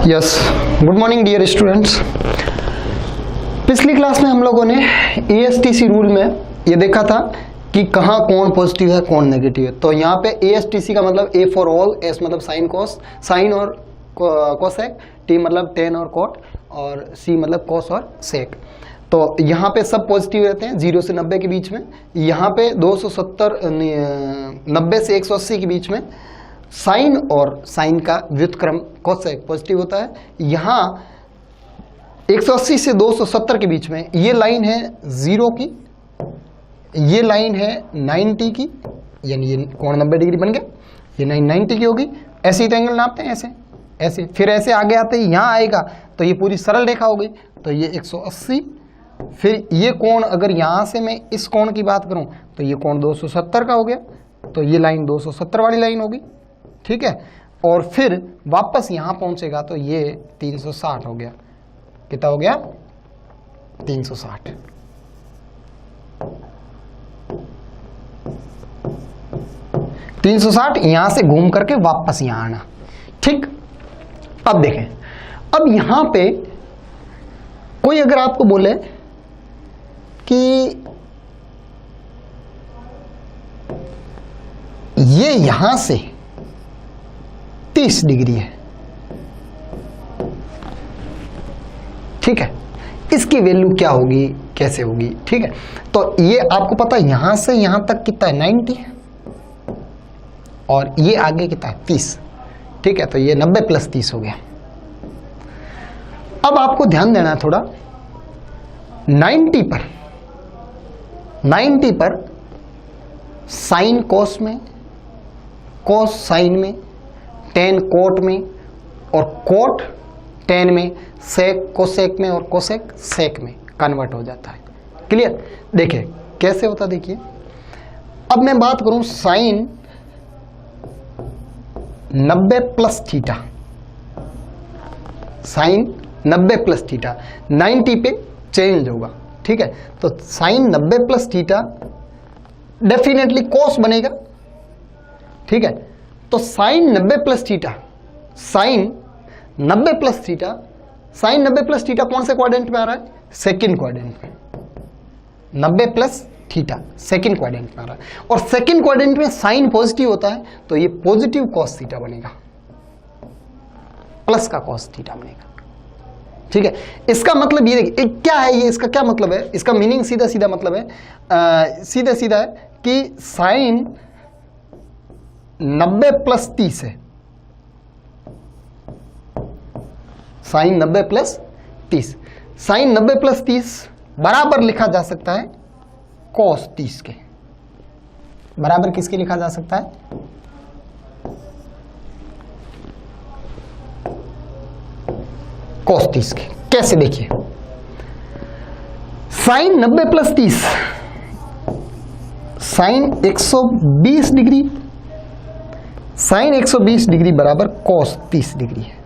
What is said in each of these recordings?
Yes, good morning dear students. पिछली class में हम लोगों ने एएसटीसी रूल में ये देखा था कि कहाँ कौन पॉजिटिव है कौन नेगेटिव है। तो यहाँ पे एएसटीसी का मतलब ए फॉर ऑल, एस मतलब साइन कॉस, साइन और कोसेक, टी मतलब टेन और कॉट, और सी मतलब कॉस और सेक। तो यहाँ पे सब पॉजिटिव रहते हैं 0 से 90 के बीच में। यहाँ पे 90 से 180 के बीच में साइन और साइन का व्युत्क्रम कोसेक पॉजिटिव होता है। यहाँ 180 से 270 के बीच में ये लाइन है 0 की, ये लाइन है 90 की, यानी ये कोण 90 डिग्री बन गया, ये 90 की होगी। ऐसे ही तो एंगल नापते हैं, ऐसे ऐसे, फिर ऐसे आगे आते ही यहाँ आएगा तो ये पूरी सरल रेखा होगी। तो ये 180, फिर ये कोण, अगर यहाँ से मैं इस कोण की बात करूं तो ये कोण 270 का हो गया, तो ये लाइन 270 वाली लाइन होगी, ठीक है। और फिर वापस यहां पहुंचेगा तो ये 360 हो गया। कितना हो गया? 360। यहां से घूम करके वापस यहां आना, ठीक। अब देखें, अब यहां पे कोई अगर आपको बोले कि ये यहां से 30 डिग्री है, ठीक है, इसकी वैल्यू क्या होगी, कैसे होगी, ठीक है। तो ये आपको पता है यहां से यहां तक कितना है 90, और ये आगे कितना है 30, ठीक है। तो ये 90 + 30 हो गया। अब आपको ध्यान देना है थोड़ा, 90 पर साइन कोस में, कोस साइन में, टेन कोट में, और कोट टेन में, सेक कोसेक में, और कोसेक सेक में कन्वर्ट हो जाता है। क्लियर? देखिए कैसे होता, देखिए। अब मैं बात करूं साइन 90 + थीटा, साइन 90 + थीटा 90 पे चेंज होगा, ठीक है। तो साइन 90 + थीटा डेफिनेटली कोस बनेगा, ठीक है। तो साइन 90 + थीटा, साइन 90 + थीटा, साइन 90 + थीटा कौन से क्वाड्रेंट में आ रहा है? सेकंड क्वाड्रेंट में। 90 + थीटा सेकंड क्वाड्रेंट में आ रहा है, और सेकंड क्वाड्रेंट में साइन पॉजिटिव होता है, तो ये पॉजिटिव कॉस थीटा बनेगा, प्लस का कॉस थीटा बनेगा, ठीक है। इसका मतलब ये देखिए क्या है, ये इसका क्या मतलब है, इसका मीनिंग सीधा सीधा मतलब है, सीधा सीधा है कि साइन 90 + 30 है, साइन 90 + 30, साइन 90 + 30 बराबर लिखा जा सकता है कॉस 30 के। बराबर किसके लिखा जा सकता है? कॉस 30 के। कैसे? देखिए, sine 90 + 30, sine 120 degree, sine 120 degree बराबर कॉस 30 डिग्री है।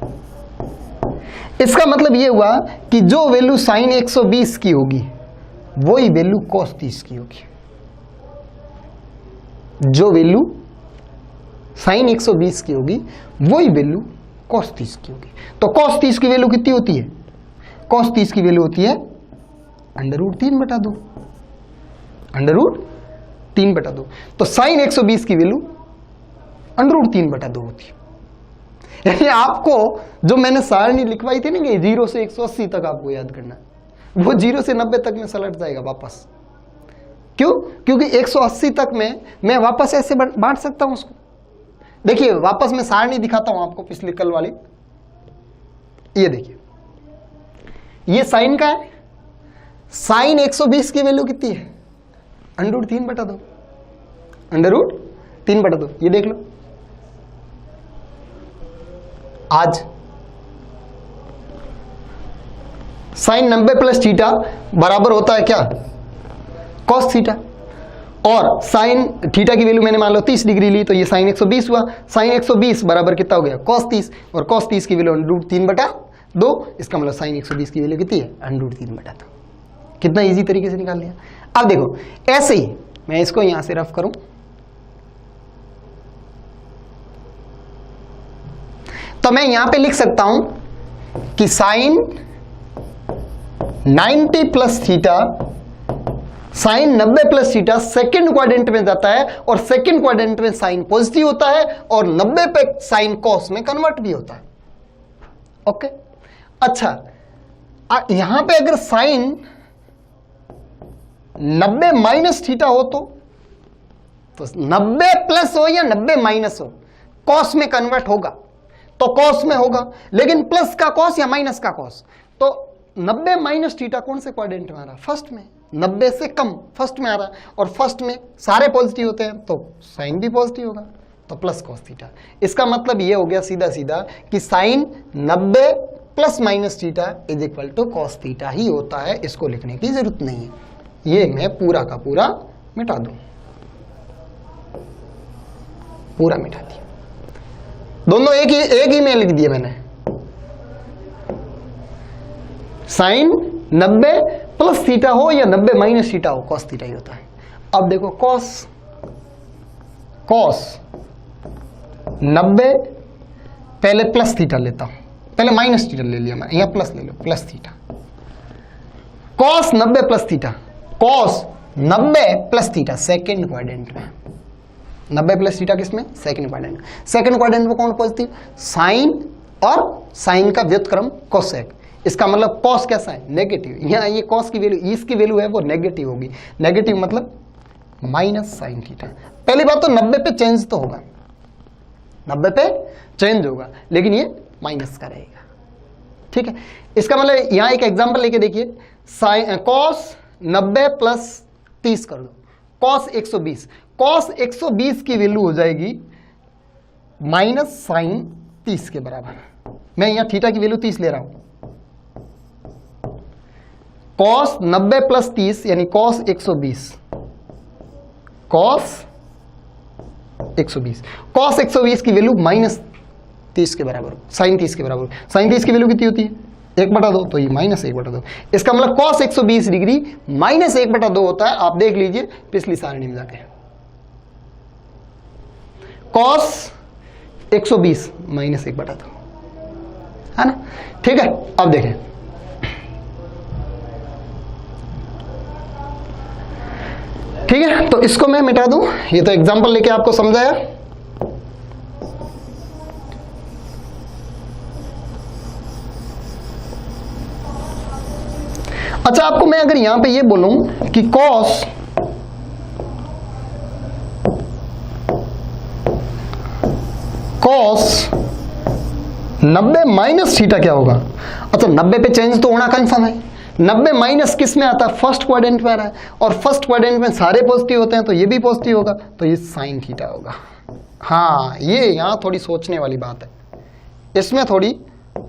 इसका मतलब यह हुआ कि जो वैल्यू साइन 120 की होगी वही वैल्यू कॉस 30 की होगी। जो वैल्यू साइन 120 की होगी वही वैल्यू कॉस 30 की होगी। तो कॉस 30 की वैल्यू कितनी होती है? कॉस 30 की वैल्यू होती है √3/2, √3/2। तो साइन 120 की वैल्यू √3/2 होती है। यानी आपको जो मैंने सारणी लिखवाई थी ना कि 0 से 180 तक आपको याद करना, वो 0 से 90 तक में सलट जाएगा वापस। क्यों? क्योंकि 180 तक में मैं वापस ऐसे बांट सकता हूं उसको। देखिए वापस मैं सारणी दिखाता हूं आपको, पिछली कल वाली। ये देखिए, ये साइन का है, साइन 120 की वैल्यू कितनी है? √3/2, √3/2। ये देख लो, आज साइन 90 + थीटा बराबर होता है क्या? Cos theta. और साइन थीटा की वैल्यू मैंने मान लो 30 डिग्री ली, तो ये साइन 120 हुआ। साइन 120 बराबर कितना हो गया? कॉस 30, और कॉस 30 की वैल्यू √3/2। इसका मतलब साइन 120 की वैल्यू कितनी है? √3/2। कितना इजी तरीके से निकाल लिया। अब देखो ऐसे ही मैं इसको यहां से रफ करूं, तो मैं यहां पे लिख सकता हूं कि sine 90 plus theta, sine 90 plus theta second quadrant में जाता है और सेकेंड क्वाड्रेंट में साइन पॉजिटिव होता है और 90 पे साइन कॉस में कन्वर्ट भी होता है। ओके, अच्छा यहां पे अगर साइन 90 माइनस थीटा हो तो 90 प्लस हो या 90 माइनस हो, कॉस में कन्वर्ट होगा तो कॉस में होगा, लेकिन प्लस का कॉस या माइनस का कॉस, तो 90 माइनस थीटा कौन से क्वाड्रेंट में आ रहा है? फर्स्ट में। 90 से कम फर्स्ट में आ रहा है और फर्स्ट में सारे पॉजिटिव होते हैं तो साइन भी पॉजिटिव होगा, तो प्लस कॉस थीटा। इसका मतलब ये हो गया सीधा सीधा कि sine 90 plus minus theta is equal to cos theta ही होता है। इसको लिखने की जरूरत नहीं है, ये मैं पूरा का पूरा मिटा दूं, पूरा मिटा दिया। दोनों एक ही में लिख दिए मैंने। साइन 90 प्लस थीटा हो या 90 माइनस थीटा हो, कॉस थीटा ही होता है। अब देखो कॉस 90, पहले प्लस थीटा लेता हूं, पहले माइनस थीटा ले लिया मैं, यहां प्लस ले लो, plus theta. Cos 90 plus theta, cos 90 plus theta second quadrant में, 90 प्लस थीटा किसमें? Second quadrant. सेकेंड क्वाड्रेंट में कौन पॉजिटिव? साइन और साइन का व्युत्क्रम कोसेक। इसका मतलब कॉस कैसा है? नेगेटिव। यहाँ ये कॉस की वैल्यू, इसकी वैल्यू है वो नेगेटिव होगी। नेगेटिव मतलब माइनस साइन थीटा। पहली बात तो 90 पे चेंज तो होगा, 90 पे चेंज होगा, लेकिन ये माइनस का रहेगा। ठीक है, इसका मतलब यहां एक एग्जांपल लेके देखिए, साइन कॉस 90 प्लस 30 कर दो, कॉस 120, कॉस 120 की वैल्यू हो जाएगी माइनस साइन 30 के बराबर। मैं यहां थीटा की वैल्यू 30 ले रहा हूं। कॉस 90 प्लस 30 यानी कॉस 120, कॉस 120, कॉस 120 की वैल्यू माइनस 30 के बराबर, साइन 30 के बराबर। साइन 30 की वैल्यू कितनी होती है? 1/2, तो ये माइनस 1/2। इसका मतलब कॉस 120 डिग्री माइनस 1/2 होता है। आप देख लीजिए पिछली सारणी में जाके, कॉस 120 माइनस 1/2 है ना। ठीक है, अब देखें, ठीक है, तो इसको मैं मिटा दूं, ये तो एग्जांपल लेके आपको समझाया। अच्छा, आपको मैं अगर यहां पे ये बोलूं कि कॉस कॉस 90 माइनस थीटा क्या होगा? अच्छा, 90 पे चेंज तो होना कंफर्म है। 90 माइनस किस में आता है? फर्स्ट क्वाड्रेंट में आ रहा है, और फर्स्ट क्वाड्रेंट में सारे पॉजिटिव होते हैं तो ये भी पॉजिटिव होगा, तो ये साइन थीटा होगा। हाँ, ये यहां थोड़ी सोचने वाली बात है, इसमें थोड़ी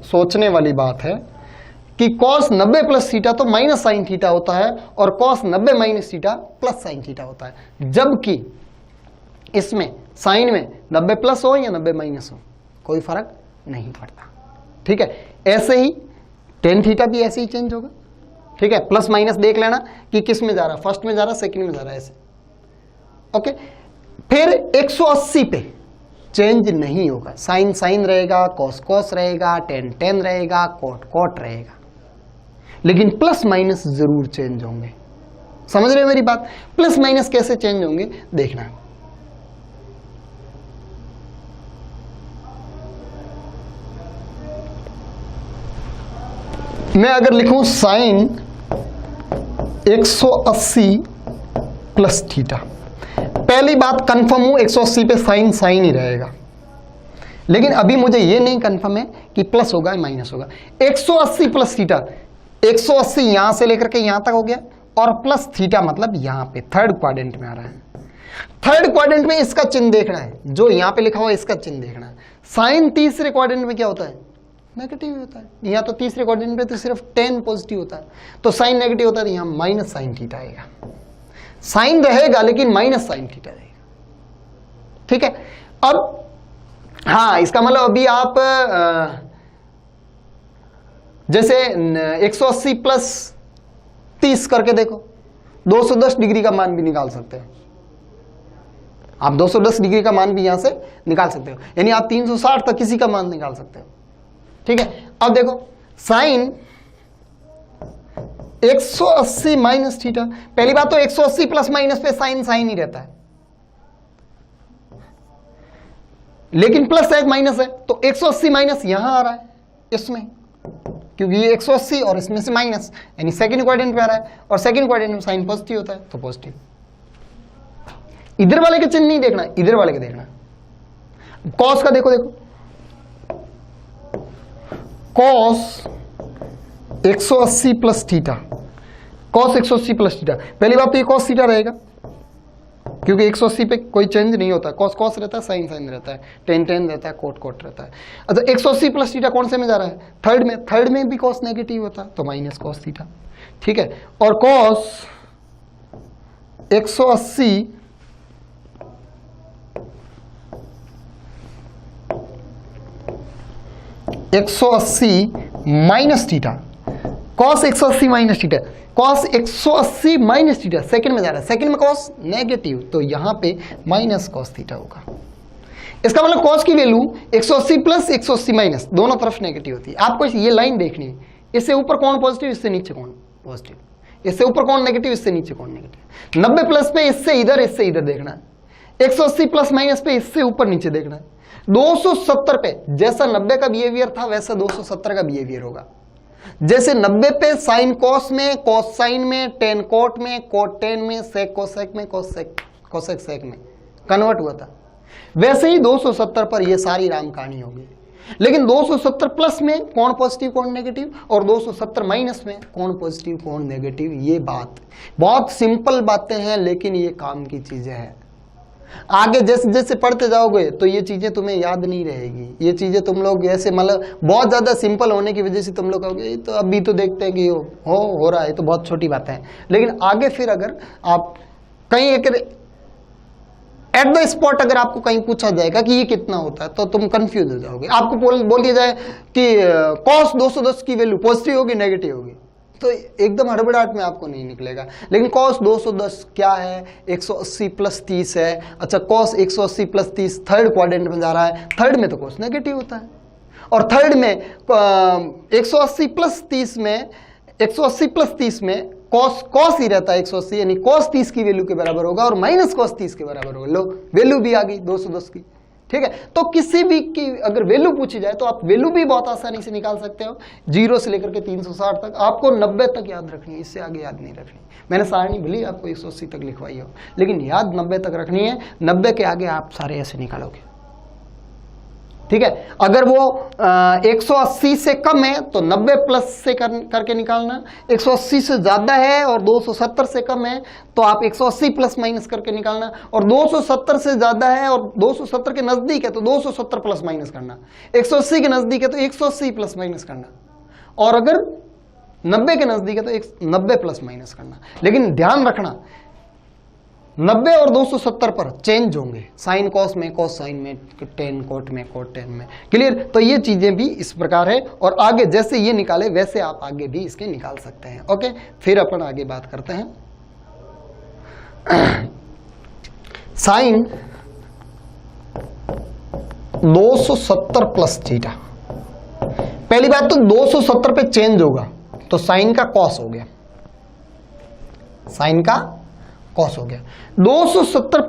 सोचने वाली बात है कि cos 90 प्लस थीटा तो माइनस साइन थीटा होता है और cos 90 minus theta plus sign theta होता है, जबकि इसमें साइन में 90 प्लस हो या 90 माइनस हो कोई फर्क नहीं पड़ता। ठीक है, ऐसे ही टेन थीटा भी ऐसे ही चेंज होगा। ठीक है, प्लस माइनस देख लेना कि किस में जा रहा है, फर्स्ट में जा रहा है, सेकंड में जा रहा है, ऐसे। ओके, फिर 180 पे चेंज नहीं होगा, साइन साइन रहेगा, कॉस कॉस रहेगा, टेन टेन रहेगा, कॉट कॉट रहेगा, लेकिन प्लस माइनस जरूर चेंज होंगे। समझ रहे हो मेरी बात? प्लस माइनस कैसे चेंज होंगे देखना। मैं अगर लिखूं साइन 180 प्लस थीटा, पहली बात कंफर्म हूं 180 पे साइन साइन ही रहेगा, लेकिन अभी मुझे ये नहीं कंफर्म है कि प्लस होगा या माइनस होगा। 180 प्लस थीटा, 180 यहां से लेकर के यहां तक हो गया, और प्लस थीटा मतलब यहां पे थर्ड क्वाड्रेंट में आ रहा है। थर्ड क्वाड्रेंट में इसका चिन्ह देखना है, जो यहां पे लिखा हुआ है इसका चिन्ह देखना है। साइन तीसरे क्वाड्रेंट में क्या होता है? नेगेटिव होता है। यहाँ तो तीसरे क्वाड्रेंट पे तो सिर्फ 10 पॉजिटिव होता है, तो साइन नेगेटिव होता है, तो यहाँ माइनस साइन थीटा आएगा। साइन रहेगा लेकिन माइनस साइन थीटा रहेगा। ठीक है, अब हाँ, इसका मतलब अभी आप जैसे 180 प्लस 30 करके देखो, 210 डिग्री का मान भी निकाल सकते हो आप। 210 डिग्री का मान भी यहां से निकाल सकते हो, यानी आप 360 तक किसी का मान निकाल सकते हो। ठीक है, अब देखो साइन 180 माइनस थीटा। पहली बात तो 180 प्लस माइनस पे साइन साइन ही रहता है, लेकिन प्लस है माइनस है तो 180 माइनस यहां आ रहा है इसमें, क्योंकि ये 180 और इसमें से माइनस, यानी सेकंड क्वाड्रेंट पे आ रहा है, और सेकंड क्वाड्रेंट में साइन पॉजिटिव होता है तो पॉजिटिव। इधर वाले के चिन्ह नहीं देखना, इधर वाले के देखना। कॉस का देखो, cos 180 plus theta, cos 180 plus theta. पहली बात तो ये कॉस थीटा रहेगा, क्योंकि 180 पे कोई चेंज नहीं होता, कॉस कॉस रहता है, साइन साइन रहता है, टेन टेन रहता है, कोट कोट रहता है। अच्छा 180 प्लस थीटा कौन से में जा रहा है? थर्ड में, थर्ड में भी कॉस नेगेटिव होता है तो माइनस कॉस थीटा, ठीक है। और cos 180 minus theta, cos 180 minus theta, cos 180 minus theta second में जा रहा है, सेकंड में कॉस नेगेटिव तो यहां पे माइनस कॉस थीटा होगा। इसका मतलब कॉस की वैल्यू 180 प्लस 180 माइनस दोनों तरफ नेगेटिव होती है। आपको ये लाइन देखनी है, इससे ऊपर कौन पॉजिटिव, इससे नीचे कौन पॉजिटिव, इससे ऊपर कौन नेगेटिव, इससे नीचे कौन नेगेटिव। 90 प्लस पे इससे इधर देखना है, 180 प्लस माइनस पे इससे ऊपर नीचे देखना है। 270 पे जैसा 90 का बिहेवियर था वैसा 270 का बिहेवियर होगा। जैसे 90 पे साइन कॉस में, कॉस साइन में, टेन कोट में, कोट टेन में, सेक कोसेक में, कोसेक सेक में कन्वर्ट हुआ था, वैसे ही 270 पर ये सारी राम कहानी होगी। लेकिन 270 प्लस में कौन पॉजिटिव कौन नेगेटिव, और 270 माइनस में कौन पॉजिटिव कौन नेगेटिव, ये बात बहुत सिंपल बातें हैं, लेकिन ये काम की चीजें हैं। आगे जैसे जैसे पढ़ते जाओगे तो ये चीजें तुम्हें याद नहीं रहेगी। ये चीजें तुम लोग ऐसे मतलब बहुत ज्यादा सिंपल होने की वजह से तुम लोग कहोगे तो अभी तो देखते हैं कि हो रहा है तो बहुत छोटी बात है, लेकिन आगे फिर अगर आप कहीं एक एट द स्पॉट अगर आपको कहीं पूछा जाएगा कि ये कितना होता है तो तुम कंफ्यूज हो जाओगे। आपको बोल दिया जाए कि कॉस 210 की वैल्यू पॉजिटिव होगी नेगेटिव होगी तो एकदम हड़बड़ाहट में आपको नहीं निकलेगा। लेकिन कॉस 210 क्या है, 180 प्लस 30 है। अच्छा कॉस 180 प्लस 30 थर्ड क्वाड्रेंट में जा रहा है, थर्ड में तो कॉस नेगेटिव होता है, और थर्ड में 180 प्लस 30 में, 180 प्लस 30 में कॉस ही रहता है 180, यानी कॉस 30 की वैल्यू के बराबर होगा और माइनस कॉस 30 के बराबर होगा। लो वैल्यू भी आ गई 210 की, ठीक है। तो किसी भी की अगर वैल्यू पूछी जाए तो आप वैल्यू भी बहुत आसानी से निकाल सकते हो। 0 से लेकर के 360 तक आपको 90 तक याद रखनी है, इससे आगे याद नहीं रखनी। मैंने सारणी भली आपको 180 तक लिखवाई हो, लेकिन याद 90 तक रखनी है। 90 के आगे आप सारे ऐसे निकालोगे, ठीक है। अगर वो 180 से कम है तो 90 प्लस से करके निकालना, 180 से ज्यादा है और 270 से कम है तो आप 180 प्लस माइनस करके निकालना, और 270 से ज्यादा है और 270 के नजदीक है तो 270 प्लस माइनस करना, 180 के नजदीक है तो 180 प्लस माइनस करना, और अगर 90 के नजदीक है तो 90 प्लस माइनस करना। लेकिन ध्यान रखना 90 और 270 पर चेंज होंगे, साइन कॉस में, कॉस साइन में, टेन कोट में, कोट टेन में। क्लियर? तो ये चीजें भी इस प्रकार है, और आगे जैसे ये निकाले वैसे आप आगे भी इसके निकाल सकते हैं। ओके, फिर अपन आगे बात करते हैं। साइन 270 प्लस थीटा, पहली बात तो 270 पे चेंज होगा तो साइन का कॉस हो गया, साइन का कॉस हो गया। 270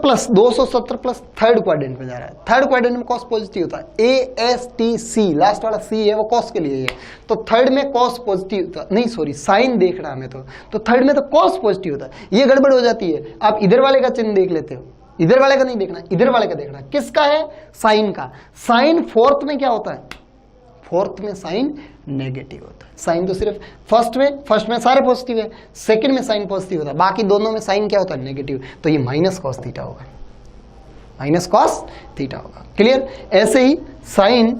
प्लस थर्ड क्वाड्रेंट में जा रहा है, थर्ड क्वाड्रेंट में कॉस पॉजिटिव होता है। ASTC लास्ट वाला C है वो कॉस के लिए है, तो थर्ड में कॉस पॉजिटिव होता नहीं, सॉरी साइन देखना हमें, तो थर्ड में तो कॉस पॉजिटिव होता है। ये गड़बड़ हो जाती है, आप इधर वाले का चिन्ह देख लेते हो, इधर वाले का नहीं देखना, इधर वाले का देखना। किसका है? साइन का। साइन फोर्थ में क्या होता है? फोर्थ में साइन नेगेटिव होता है। साइन तो सिर्फ फर्स्ट में सारे पॉजिटिव है, सेकंड में साइन पॉजिटिव होता है, बाकी दोनों में साइन क्या होता है? नेगेटिव। तो ये माइनस कॉस थीटा होगा, माइनस कॉस थीटा होगा। क्लियर? ऐसे ही sine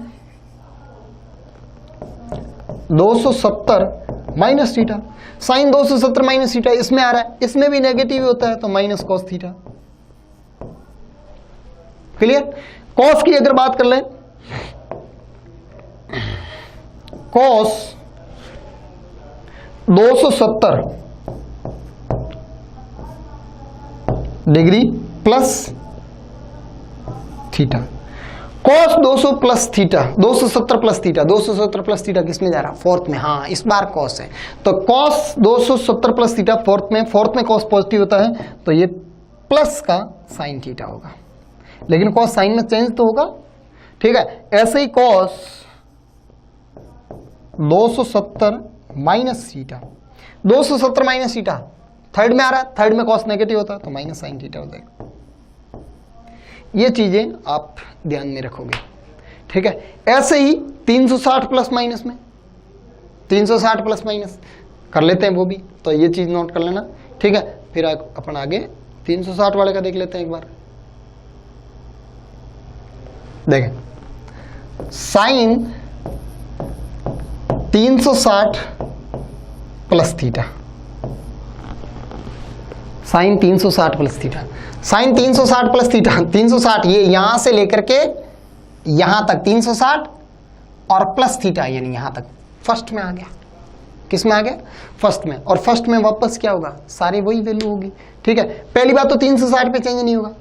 270 minus theta, sine 270 minus theta इसमें आ रहा है, इसमें भी नेगेटिव होता है तो minus cos theta. Clear? Cos की अगर बात कर लें, cos 270 degree plus theta, cos 200 plus theta 270 plus theta 270 plus theta किस में जा रहा? फोर्थ में। हाँ, इस बार cos है तो cos 270 प्लस थीटा फोर्थ में cos पॉजिटिव होता है तो ये प्लस का साइन थीटा होगा, लेकिन cos साइन में चेंज तो होगा। ठीक है, ऐसे ही cos 270 minus theta 270 minus theta third में आ रहा है, थर्ड में cos नेगेटिव होता है तो माइनस साइन थीटा हो जाएगा। ये चीजें आप ध्यान में रखोगे। ठीक है, ऐसे ही 360 प्लस माइनस में 360 प्लस माइनस कर लेते हैं वो भी, तो ये चीज नोट कर लेना। ठीक है, फिर अपन आगे 360 वाले का देख लेते हैं एक बार। देखें, sine 360 plus theta, sine 360 plus theta, sine 360 plus theta 360 ये यहां से लेकर के यहां तक 360 और प्लस थीटा यानी यहां तक फर्स्ट में आ गया। किस में आ गया? फर्स्ट में। और फर्स्ट में वापस क्या होगा? सारी वही वैल्यू होगी। ठीक है, पहली बात तो 360 पे चेंज नहीं होगा,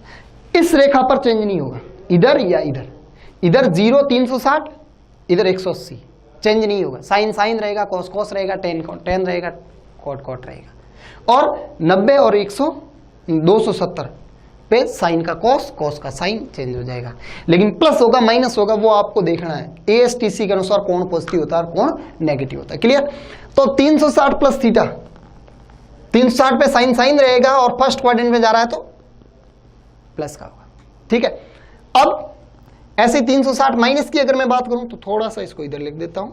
इस रेखा पर चेंज नहीं होगा, इधर या इधर, इधर 0 360 इधर 180 चेंज नहीं होगा। साइन साइन रहेगा, कॉस कॉस रहेगा, टेन रहेगा, कॉट कॉट रहेगा। और 90 और 270 पे साइन का कॉस, कॉस का साइन चेंज हो जाएगा, लेकिन प्लस होगा माइनस होगा वो आपको देखना है। एएसटीसी के अनुसार कौन पॉजिटिव होता है और कौन नेगेटिव होता है। क्लियर? तो 360 प्लस थीटा 360 पे साइन साइन रहेगा और फर्स्ट क्वाड्रेंट में जा रहा है तो प्लस का होगा। ठीक है, अब ऐसे 360 माइनस की अगर मैं बात करूं तो थोड़ा सा इसको इधर लिख देता हूं।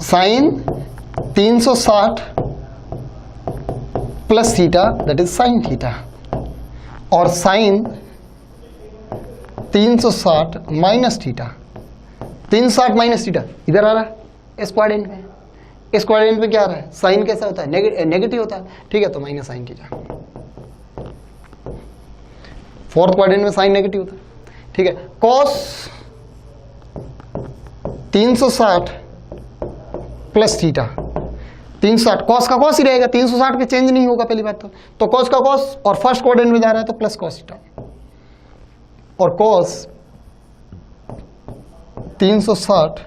Sine 360 plus theta that is sine theta, और sine 360 minus theta 360 minus theta इधर आ रहा है इस क्वाड्रेंट में। इस क्वाड्रेंट में क्या आ रहा है? साइन कैसा होता है? नेगेटिव होता है। ठीक है, तो minus sine theta. Fourth quadrant में साइन नेगेटिव होता है। ठीक है, कॉस 360 प्लस थीटा 360 कॉस का कॉस ही रहेगा, 360 पे चेंज नहीं होगा पहली बात तो कॉस का कॉस, और फर्स्ट क्वाड्रेंट में जा रहा है तो प्लस कॉस थीटा, और cos 360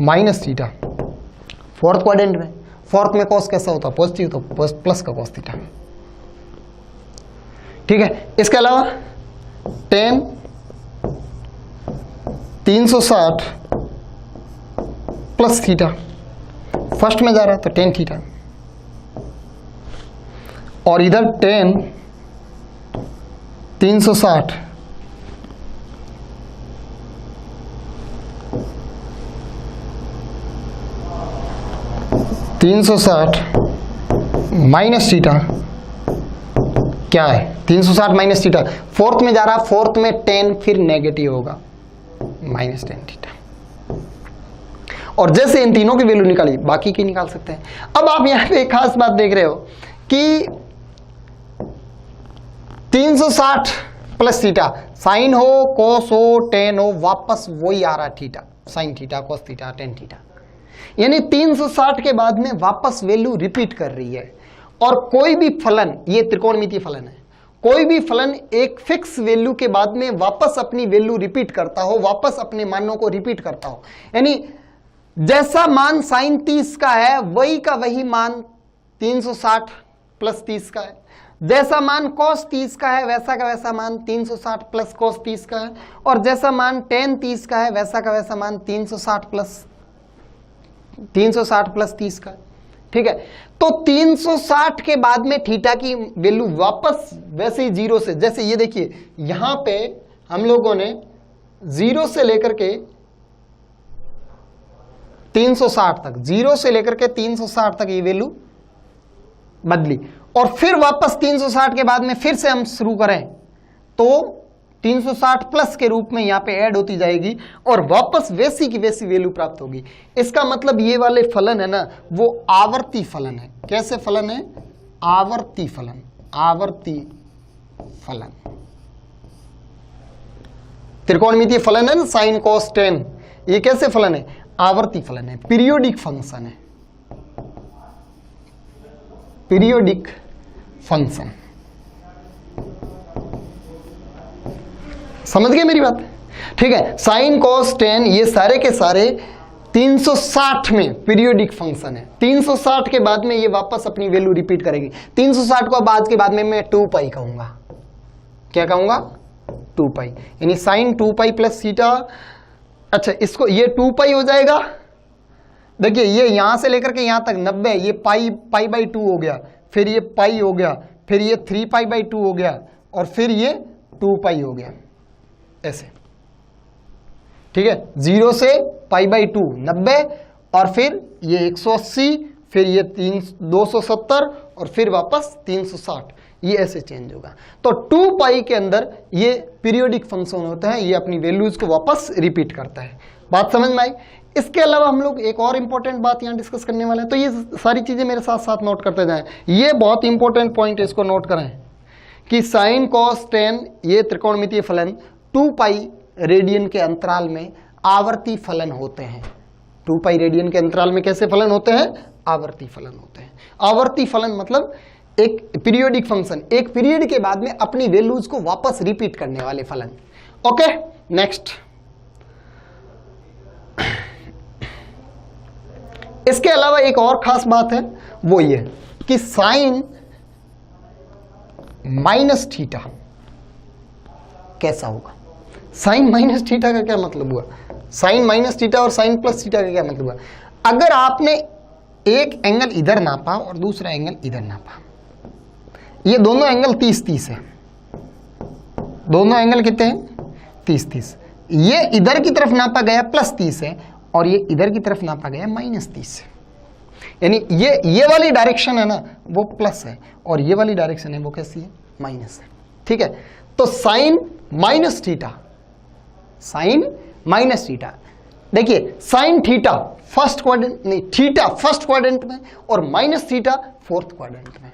minus theta fourth quadrant में। फोर्थ में कॉस कैसा होता है? पॉजिटिव, तो प्लस का कॉस थीटा। ठीक है, इसके अलावा टेन 360 प्लस थीटा फर्स्ट में जा रहा है तो टेन थीटा, और इधर टेन 360 माइनस थीटा क्या है? 360 माइनस थीटा फोर्थ में जा रहा है, फोर्थ में 10 फिर नेगेटिव होगा माइनस 10 थीटा। और जैसे इन तीनों की वैल्यू निकाली बाकी की निकाल सकते हैं। अब आप यहां पे एक खास बात देख रहे हो कि 360 प्लस थीटा साइन हो, कोस हो, टेन हो, वापस वही आ रहा है theta, sine theta, cos theta, tan theta, यानी 360 के बाद में वापस वैल्यू रिपीट कर रही है। और कोई भी फलन, ये त्रिकोणमितीय फलन है, कोई भी फलन एक फिक्स वैल्यू के बाद में वापस अपनी वैल्यू रिपीट करता हो, वापस अपने मानों को रिपीट करता हो, यानी जैसा मान साइन 30 का है वही का वही मान 360 प्लस 30 का है, जैसा मान cos 30 का है वैसा का वैसा मान 360 प्लस cos 30 का है, और जैसा मान tan 30 का है वैसा का वैसा मान 360 प्लस 30 का। ठीक है, तो 360 के बाद में थीटा की वैल्यू वापस वैसे ही जीरो से, जैसे ये देखिए यहां पे हम लोगों ने जीरो से लेकर के 360 तक, जीरो से लेकर के 360 तक ये वैल्यू बदली, और फिर वापस 360 के बाद में फिर से हम शुरू करें तो 360 प्लस के रूप में यहां पे ऐड होती जाएगी और वापस वैसी की वैसी वैल्यू प्राप्त होगी। इसका मतलब ये वाले फलन है ना वो आवर्ती फलन है। कैसे फलन है? आवर्ती फलन, आवर्ती फलन। त्रिकोणमितीय फलन है ना साइन कॉस टेन, ये कैसे फलन है? आवर्ती फलन है, पीरियोडिक फंक्शन है, पीरियोडिक फंक्शन। समझ गए मेरी बात? ठीक है, साइन कॉस टेन ये सारे के सारे 360 में पीरियोडिक फंक्शन है। 360 के बाद में ये वापस अपनी वैल्यू रिपीट करेगी। 360 को अब आज के बाद में मैं 2 पाई कहूंगा। क्या कहूंगा? 2 पाई, यानी साइन 2 पाई प्लस थीटा। अच्छा, इसको ये 2 पाई हो जाएगा। देखिए ये यहां से लेकर के यहां तक 90, ये पाई पाई बाई 2 हो गया, फिर ये पाई हो गया, फिर ये 3 पाई बाई 2 हो गया, और फिर ये 2 पाई हो गया, ऐसे। ठीक है, 0 से पाई बाई 2 90, और फिर ये 180, फिर ये 270, और फिर वापस 360, ये ऐसे चेंज होगा। तो 2 पाई के अंदर ये पीरियोडिक फंक्शन होता है, ये अपनी वैल्यूज को वापस रिपीट करता है। बात समझ में आई? इसके अलावा हम लोग एक और इंपॉर्टेंट बात यहाँ डिस्कस करने वाले हैं, तो ये सारी चीजें मेरे साथ साथ नोट करते जाएं। ये बहुत इंपॉर्टेंट पॉइंट है, इसको नोट करें कि साइन कॉस टेन ये त्रिकोणमितीय फलन 2 पाई रेडियन के अंतराल में आवर्ती फलन होते हैं। 2 पाई रेडियन के अंतराल में कैसे फलन होते हैं? आवर्ती फलन होते हैं। आवर्ती फलन मतलब एक पीरियोडिक फंक्शन, एक पीरियड के बाद में अपनी वैल्यूज को वापस रिपीट करने वाले फलन। Okay, next. इसके अलावा एक और खास बात है, वो ये कि साइन माइनस थीटा कैसा होगा। साइन माइनस थीटा का क्या मतलब हुआ? साइन माइनस थीटा और साइन प्लस थीटा का क्या मतलब हुआ? अगर आपने एक एंगल इधर नापा और दूसरा एंगल इधर नापा, ये दोनों एंगल 30-30 है। दोनों एंगल कितने हैं? 30-30। ये इधर की तरफ नापा गया +30 है, और ये इधर की तरफ नापा गया -30 है। यानी ये वाली डायरेक्शन है ना, वो प्लस है, और ये वाली डायरेक्शन है वो कैसी है? माइनस है। ठीक है, तो sine minus theta, sine minus theta, देखिए साइन थीटा फर्स्ट क्वाड्रेंट नहीं, थीटा फर्स्ट क्वाड्रेंट में और माइनस थीटा फोर्थ क्वाड्रेंट में।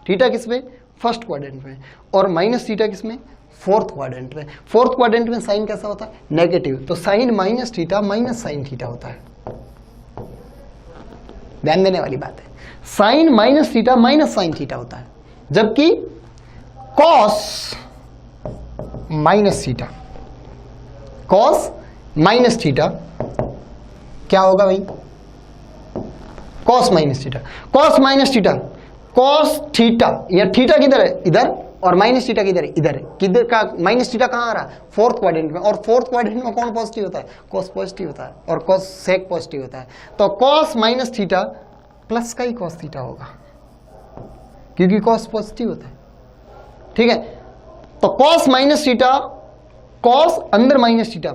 थीटा किसमें? फर्स्ट क्वाड्रेंट में, और माइनस थीटा किसमें? फोर्थ क्वाड्रेंट में। फोर्थ क्वाड्रेंट में साइन कैसा होता है? नेगेटिव। तो sine minus theta minus sine theta होता है। ध्यान देने वाली बात है, sine minus theta minus sine theta होता है, जबकि cos minus theta, cos minus theta क्या होगा भाई? Cos minus theta. Cos minus theta, cos theta, या थीटा किधर है? इधर, और माइनस थीटा किधर है? इधर है। किधर का माइनस थीटा कहां आ रहा है? फोर्थ क्वाड्रेंट में, और फोर्थ क्वाड्रेंट में कौन पॉजिटिव होता है? कॉस पॉजिटिव होता है, और कॉस सेक पॉजिटिव होता है। तो कॉस माइनस थीटा प्लस का ही कॉस थीटा होगा, क्योंकि कॉस पॉजिटिव होता है। ठीक है, तो कॉस माइनस थीटा, कॉस अंदर माइनस थीटा,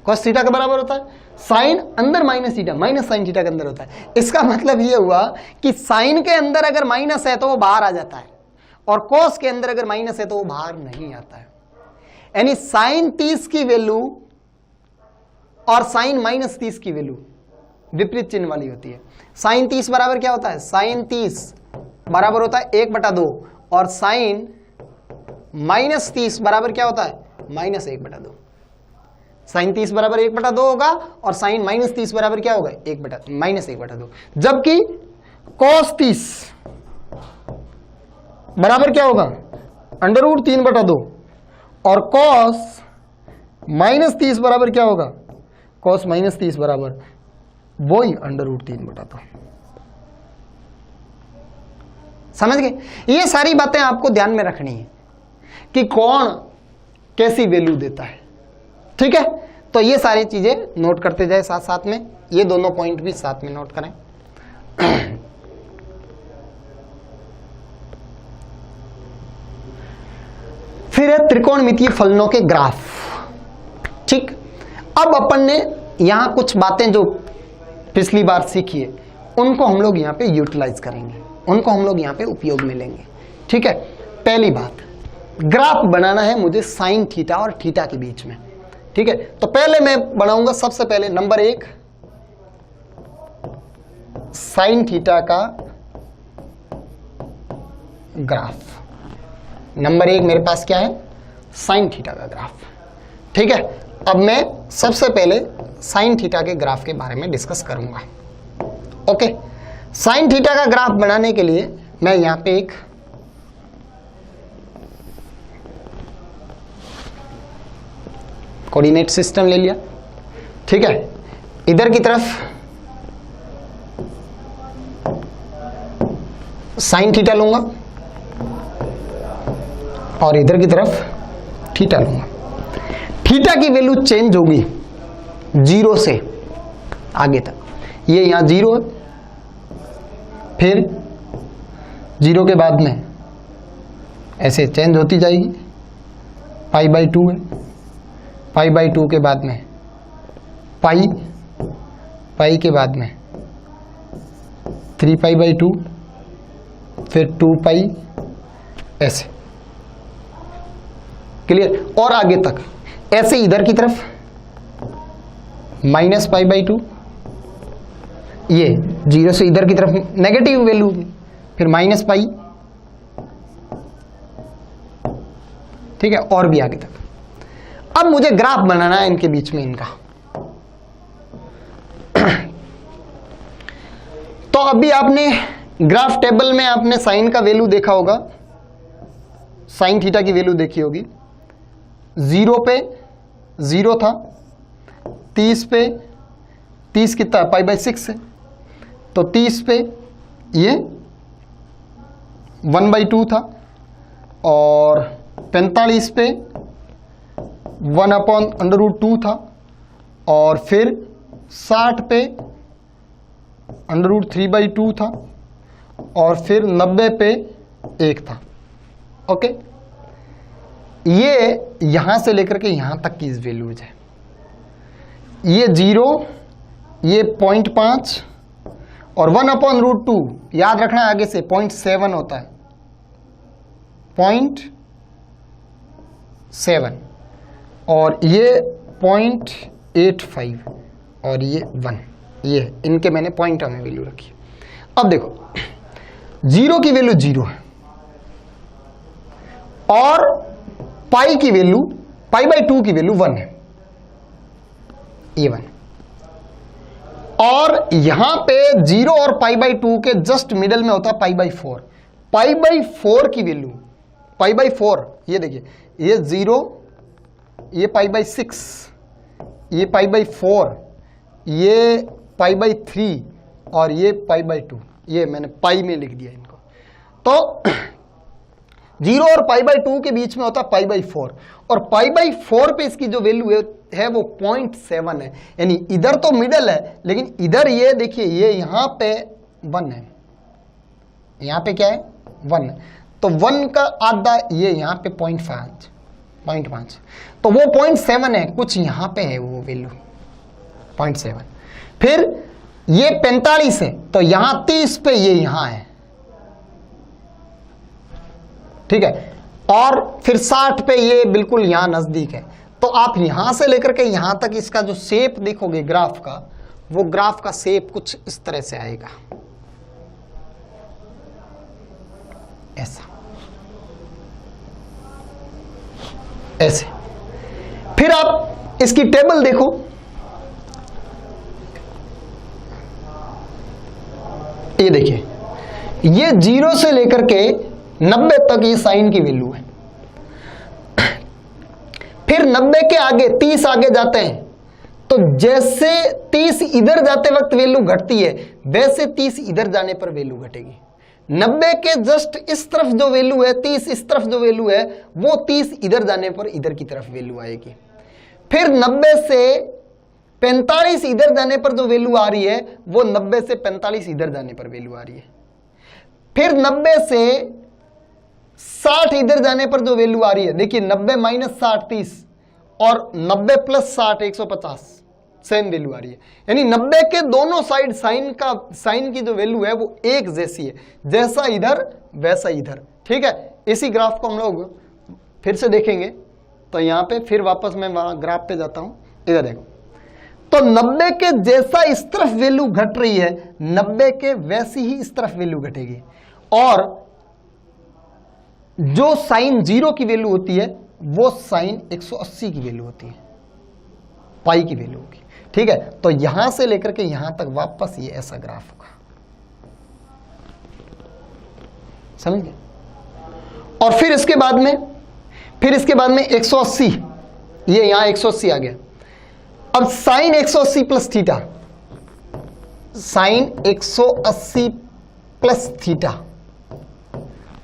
कॉस थीटा के बराबर होता है साइन अंदर minus theta, minus sine theta के अंदर होता है। इसका मतलब ये हुआ कि साइन के अंदर अगर माइनस है तो वो बाहर आ जाता है, और कॉस के अंदर अगर माइनस है तो वो बाहर नहीं आता है। यानी साइन 30 की वैल्यू और साइन माइनस 30 की वैल्यू विपरीत चिन्ह वाली होती है। साइन 30 बराबर क्या होता है? साइन 30 बराबर होता है 1/2, और साइन माइनस 30 बराबर क्या होता है? -1/2। साइन 30 बराबर 1/2 होगा, और साइन माइनस 30 बराबर क्या होगा? -1/2। जबकि कॉस 30 बराबर क्या होगा? √3/2, और कॉस माइनस 30 बराबर क्या होगा? कॉस माइनस 30 बराबर वही √3/2। समझ गए? ये सारी बातें आपको ध्यान में रखनी है कि कौन कैसी वैल्यू देता है। ठीक है, तो ये सारी चीजें नोट करते जाए साथ साथ में, ये दोनों पॉइंट भी साथ में नोट करें। फिर है त्रिकोणमितीय फलनों के ग्राफ। ठीक, अब अपन ने यहां कुछ बातें जो पिछली बार सीखी है उनको हम लोग यहां पे यूटिलाइज करेंगे, उनको हम लोग यहां पे उपयोग में लेंगे। ठीक है, पहली बात, ग्राफ बनाना है मुझे साइन थीटा और थीटा के बीच में। ठीक है, तो पहले मैं बनाऊंगा सबसे पहले नंबर 1 साइन थीटा का ग्राफ। नंबर 1 मेरे पास क्या है? साइन थीटा का ग्राफ। ठीक है, अब मैं सबसे पहले साइन थीटा के ग्राफ के बारे में डिस्कस करूंगा। ओके, साइन थीटा का ग्राफ बनाने के लिए मैं यहां पे एक कोऑर्डिनेट सिस्टम ले लिया, ठीक है। इधर की तरफ साइन थीटा लूंगा और इधर की तरफ थीटा लूंगा। थीटा की वैल्यू चेंज होगी 0 से आगे तक। ये यहां 0 है, फिर 0 के बाद में ऐसे चेंज होती जाएगी, π/2 है, π/2 के बाद में पाई के बाद में 3π/2, फिर 2π, ऐसे। क्लियर? और आगे तक ऐसे इधर की तरफ -π/2, ये 0 से इधर की तरफ नेगेटिव वैल्यू, फिर -π, ठीक है, और भी आगे तक। अब मुझे ग्राफ बनाना है इनके बीच में इनका। तो अभी आपने ग्राफ टेबल में आपने साइन का वैल्यू देखा होगा, साइन थीटा की वैल्यू देखी होगी। 0 पे 0 था, 30 पे 30 कितना π/6 है, तो 30 पे ये 1/2 था, और 45 पे 1/√2 था, और फिर 60 पे √3/2 था, और फिर 90 पे 1 था। ओके, ये यहां से लेकर के यहां तक की वैल्यूज है। ये 0, ये 0.5 और 1/√2, याद रखना आगे से 0.7 होता है, 0.7, और ये 0.85 और ये 1, ये इनके मैंने पॉइंट में वैल्यू रखी। अब देखो 0 की वैल्यू 0 है, और पाई की वैल्यू π/2 की वैल्यू 1 है, ये 1, और यहां पे 0 और π/2 के जस्ट मिडल में होता है π/4। π/4 की वैल्यू, π/4, ये देखिए, ये 0, ये π/6, ये π/4, ये π/3 और ये π/2, ये मैंने पाई में लिख दिया इनको। तो 0 और π/2 के बीच में होता है π/4, और π/4 पे इसकी जो वैल्यू है वो 0.7 है, यानी इधर तो मिडल है, लेकिन इधर ये देखिए, ये यहां पे 1 है, यहां पे क्या है 1 है, तो 1 का आधा ये यहां पे 0.5, तो वो 0.7 है, कुछ यहां पे है वो वैल्यू 0.7। फिर ये 45 है, तो यहां 30 पे ये यहां है, ठीक है, और फिर 60 पे ये बिल्कुल यहां नजदीक है। तो आप यहां से लेकर के यहां तक इसका जो शेप देखोगे ग्राफ का, वो ग्राफ का शेप कुछ इस तरह से आएगा, ऐसा, ऐसे। फिर आप इसकी टेबल देखो, ये देखिए, ये 0 से लेकर के 90 तक ये साइन की वैल्यू है। फिर 90 के आगे 30 आगे जाते हैं, तो जैसे 30 इधर जाते वक्त वैल्यू घटती है, वैसे 30 इधर जाने पर वैल्यू घटेगी। 90 के जस्ट इस तरफ जो वैल्यू है, 30 इस तरफ जो वैल्यू है, वो 30 इधर जाने पर इधर की तरफ वैल्यू आएगी। फिर 90 से 45 इधर जाने पर जो वैल्यू आ रही है, वो 90 से 45 इधर जाने पर वैल्यू आ रही है। फिर 90 से 60 इधर जाने पर जो वैल्यू आ रही है, देखिए 90 - 60 30, और 90 + 60 150, सेम वैल्यू आ रही है। यानी 90 के दोनों साइड साइन की जो वैल्यू है वो एक जैसी है, जैसा इधर वैसा इधर, ठीक है। इसी ग्राफ को हम लोग फिर से देखेंगे, तो यहां पे फिर वापस मैं ग्राफ पे जाता हूं, इधर देखो, तो 90 के जैसा इस तरफ वैल्यू घट रही है, 90 के वैसी ही इस तरफ वैल्यू घटेगी, और जो साइन 0 की वैल्यू होती है वो साइन 180 की वैल्यू होती है, पाई की वैल्यू होगी, ठीक है। तो यहां से लेकर के यहां तक वापस ये ऐसा ग्राफ होगा, समझ गए। और फिर इसके बाद में 180, ये यहां 180 आ गया। अब sine 180 plus theta, sine 180 plus theta,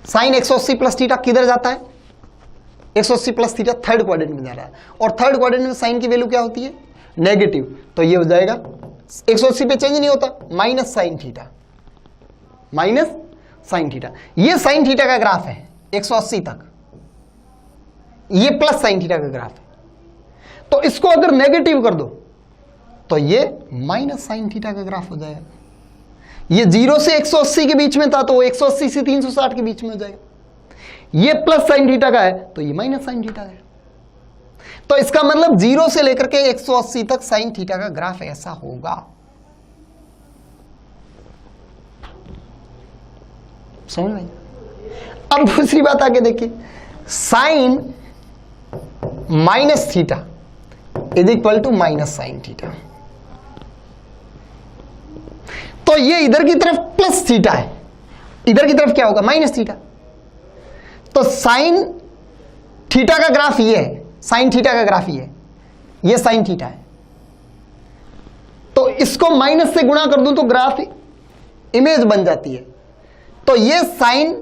sine 180 plus theta किधर जाता है? 180 प्लस थीटा थर्ड क्वाड्रेंट में जा रहा है, और थर्ड क्वाड्रेंट में साइन की वैल्यू क्या होती है? नेगेटिव। तो ये हो जाएगा 180 पे चेंज नहीं होता, minus sine theta, minus sine theta. ये साइन थीटा का ग्राफ है 180 तक, ये प्लस साइन थीटा का ग्राफ है। तो इसको अगर नेगेटिव कर दो तो ये माइनस साइन थीटा का ग्राफ हो जाएगा। ये 0 से 180 के बीच में था तो वो 180 से 360 के बीच में हो जाएगा। ये प्लस साइन थीटा का है तो ये माइनस साइन थीटा है। तो इसका मतलब 0 से लेकर के 180 तक साइन थीटा का ग्राफ ऐसा होगा। समझ में? अब दूसरी बात आगे देखिए, sine minus theta is equal to minus sine theta. तो ये इधर की तरफ प्लस थीटा है, इधर की तरफ क्या होगा? Minus theta. तो साइन थीटा का ग्राफ ये है, साइन थीटा का ग्राफ ये साइन थीटा है। तो इसको माइनस से गुणा कर दूं तो ग्राफ इमेज बन जाती है। तो ये साइन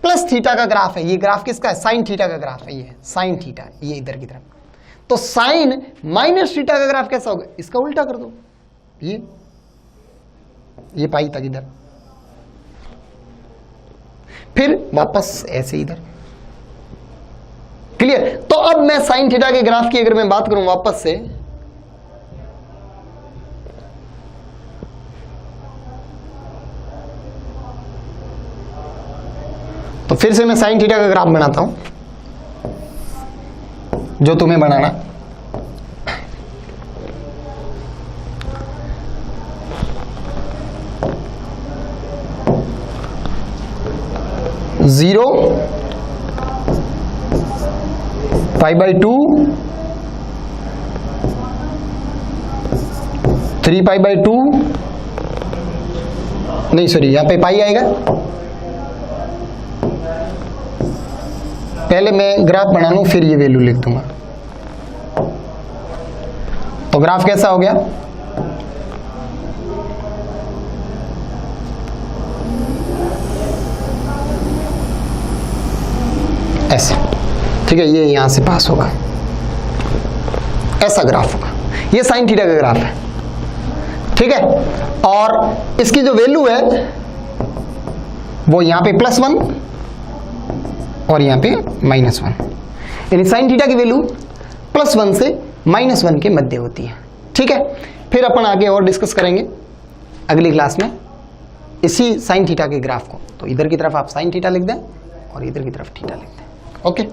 प्लस थीटा का ग्राफ है, ये ग्राफ किसका है? साइन थीटा का ग्राफ है, ये साइन थीटा, ये इधर की तरफ। तो साइन माइनस थीटा का ग्राफ कैसा होगा? इसका उल्टा कर दो, ये पाई तक इधर, फिर वापस ऐसे इधर। क्लियर? तो अब मैं साइन थीटा के ग्राफ की अगर मैं बात करूं वापस से, तो फिर से मैं साइन थीटा का ग्राफ बनाता हूं जो तुम्हें बनाना। Zero, pi by 2, 3 pi by 2, नहीं सॉरी यहां पे पाई आएगा। पहले मैं ग्राफ बना लूं फिर ये वैल्यू लिख दूंगा। तो ग्राफ कैसा हो गया? ऐसा, ठीक है, ये यहां से पास होगा, ऐसा ग्राफ होगा। ये साइन थीटा का ग्राफ है, ठीक है। और इसकी जो वैल्यू है वो यहां पे +1 और यहां पे -1, यानी साइन थीटा की वैल्यू +1 से -1 के मध्य होती है, ठीक है। फिर अपन आगे और डिस्कस करेंगे अगली क्लास में इसी साइन थीटा के ग्राफ को। तो इधर की तरफ आप साइन थीटा लिख दें और इधर की तरफ थीटा लिख दें। ओके।